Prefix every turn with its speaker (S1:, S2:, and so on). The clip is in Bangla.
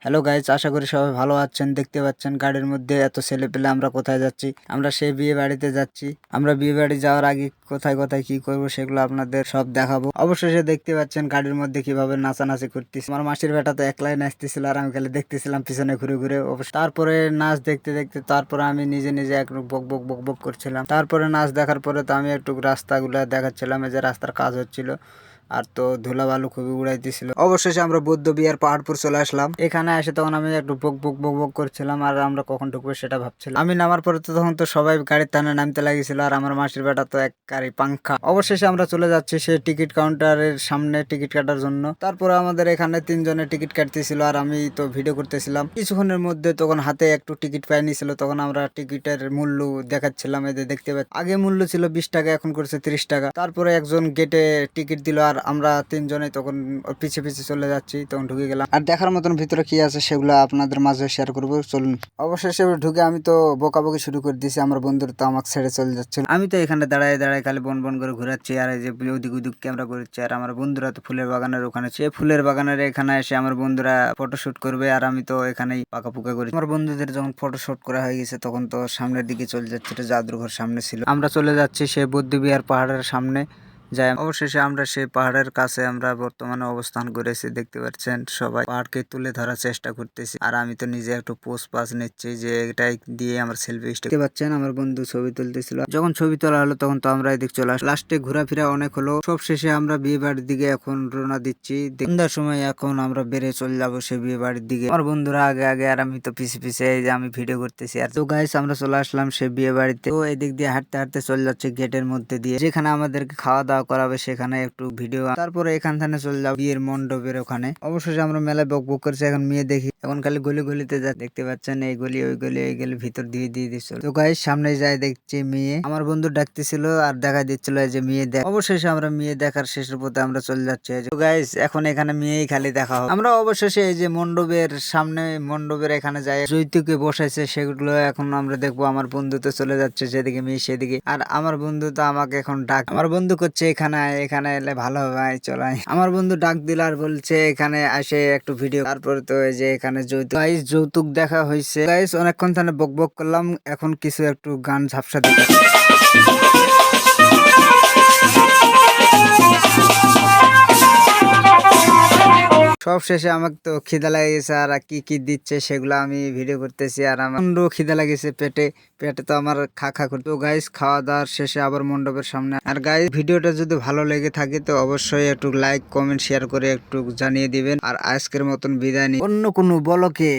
S1: হ্যালো গাইস, আশা করি সবাই ভালো আছেন। দেখতে পাচ্ছেন গাড়ির মধ্যে এত ছেলে পেলে। আমরা কোথায় যাচ্ছি? আমরা সেই বিয়ে বাড়িতে যাচ্ছি। আমরা বিয়ে বাড়ি যাওয়ার আগে কোথায় কোথায় কি করব সেগুলো আপনাদের সব দেখাবো। অবশেষে দেখতে পাচ্ছেন গাড়ির মধ্যে কিভাবে নাচানাচি করতেছি। আমার মাসির বেটা তো একলাই নাচতেছিল আর আমি খালি দেখতেছিলাম পিছনে ঘুরে ঘুরে। তারপরে নাচ দেখতে দেখতে তারপরে আমি নিজে নিজে একটু বক বক বক বক করছিলাম। তারপরে নাচ দেখার পরে তো আমি একটু রাস্তাগুলো দেখাচ্ছিলাম, এই যে রাস্তার কাজ হচ্ছিল আর তো ধুলা বালু খুবই উড়াইতেছিল। অবশেষে আমরা বৌদ্ধ বিহার পাহাড়পুর চলে আসলাম। এখানে এসে তখন আমি একটু বক বক বক বক করছিলাম আর আমরা কখন ঢুকবো সেটা ভাবছিলাম। আমি নামার পরে তো তখন তো সবাই গাড়ির টানে নামতে লাগিয়েছিল আর আমার মাসির বেটা তো এক গাড়ি পাংখা। অবশেষে আমরা চলে যাচ্ছি সেই টিকিট কাউন্টারের সামনে টিকিট কাটার জন্য। তারপরে আমাদের এখানে তিনজনের টিকিট কাটতেছিল আর আমি তো ভিডিও করতেছিলাম। কিছুক্ষণের মধ্যে তখন হাতে একটু টিকিট পাই নিছিল, তখন আমরা টিকিটের মূল্য দেখাচ্ছিলাম। এদের দেখতে পাচ্ছি আগে মূল্য ছিল 20 টাকা, এখন করছে 30 টাকা। তারপরে একজন গেটে টিকিট দিল আর আমরা তিনজনে তখন ওর পিছে পিছে চলে যাচ্ছি। তখন ঢুকে গেলাম আর দেখার মতন ভিতরে কি আছে সেগুলো আপনাদের মাঝে শেয়ার করবো, চলুন। অবশেষে ঢুকে আমি তো বকাবকি শুরু করে দিয়েছি। আমার বন্ধুরা তো আমাকে ছেড়ে চলে যাচ্ছিল। আমি তো এখানে দাঁড়ায় দাঁড়ায় খালি বন বন করে ঘোরাচ্ছি আর এই যে ওদিক ওদিক ক্যামেরা করছে। আর আমার বন্ধুরা তো ফুলের বাগানের ওখানে, সে ফুলের বাগানের এখানে এসে আমার বন্ধুরা ফটোশুট করবে আর আমি তো এখানেই পাকাপুকা করি। আমার বন্ধুদের যখন ফটোশুট করা হয়ে গেছে তখন তো সামনের দিকে চলে যাচ্ছে, জাদুঘর সামনে ছিল। আমরা চলে যাচ্ছি সে বৌদ্ধবিহার পাহাড়ের সামনে যাই। অবশেষে আমরা সেই পাহাড়ের কাছে আমরা বর্তমানে অবস্থান করেছি। দেখতে পাচ্ছেন সবাই পাহাড়কে তুলে ধরার চেষ্টা করতেছি আর আমি তো নিজে একটু পোজ পাস নিচ্ছি যে এটাই দিয়ে আমার সেলফি স্টিক। দেখতে পাচ্ছেন আমার বন্ধু ছবি তুলতেছিল। যখন ছবি তোলা হলো তখন তো আমরা এদিক চলে আসলাম। লাস্টে ঘোরাফেরা অনেক হলো, সব শেষে আমরা বিয়ে বাড়ির দিকে এখন রওনা দিচ্ছি। সন্ধ্যার সময় এখন আমরা বেড়ে চলে যাবো সে বিয়ে বাড়ির দিকে। আমার বন্ধুরা আগে আগে আর আমি তো পিছে পিছে, এই যে আমি ভিডিও করতেছি। আর তো গাইস আমরা চলে আসলাম সে বিয়ে বাড়িতে। তো এদিক দিয়ে হাঁটতে হাঁটতে চলে যাচ্ছে গেটের মধ্যে দিয়ে, যেখানে আমাদেরকে খাওয়া দাওয়া করাবে সেখানে একটু ভিডিও। তারপরে এখান থেকে চলে যাবো বিয়ের মণ্ডপের ওখানে। অবশেষে আমরা মেলায় বক বক করছি, এখন মেয়ে দেখি। এখন খালি গলি গলিতে যা দেখতে পাচ্ছেন, এই গলি ওই গলি এই গলি ভিতর দিয়ে দিয়ে দিচ্ছিল। তো গাইস সামনে যাই দেখছি মেয়ে। আমার বন্ধু ডাকতেছিল আর দেখা দিচ্ছিল যে মেয়ে দেখ। অবশেষে আমরা মেয়ে দেখার শেষের পথে আমরা চলে যাচ্ছি। তো গাইস এখন এখানে মেয়েই খালি দেখা হবে। আমরা অবশেষে এই যে মণ্ডপের সামনে, মণ্ডপের এখানে যাই, যৌতুকে বসাইছে সেগুলো এখন আমরা দেখবো। আমার বন্ধু তো চলে যাচ্ছে যেদিকে, মেয়ে সেদিকে। আর আমার বন্ধু তো আমাকে এখন ডাক, আমার বন্ধু করছে এখানে এখানে এলে ভালো হবে চলাই। আমার বন্ধু ডাক দিল আর বলছে এখানে আসে একটু ভিডিও। তারপরে তো এই যে এখানে যৌতুক দেখা হয়েছে। গাইস অনেকক্ষণ থানে বক বক করলাম, এখন কিছু একটু গান ঝাপসা দিতে। সব শেষে আমাকে তো খিদা লাগে গেছে আর কি কি দিচ্ছে সেগুলো আমি ভিডিও করতেছি। আর আমার খিদা লাগেছে পেটে, পেটে তো আমার খা খা করতো। গাইস খাওয়া দাওয়ার শেষে আবার মণ্ডপের সামনে। আর গাইস ভিডিওটা যদি ভালো লেগে থাকে তো অবশ্যই একটু লাইক কমেন্ট শেয়ার করে একটু জানিয়ে দিবেন। আর আজকের মতন বিদায় নিই, অন্য কোনো বলকে।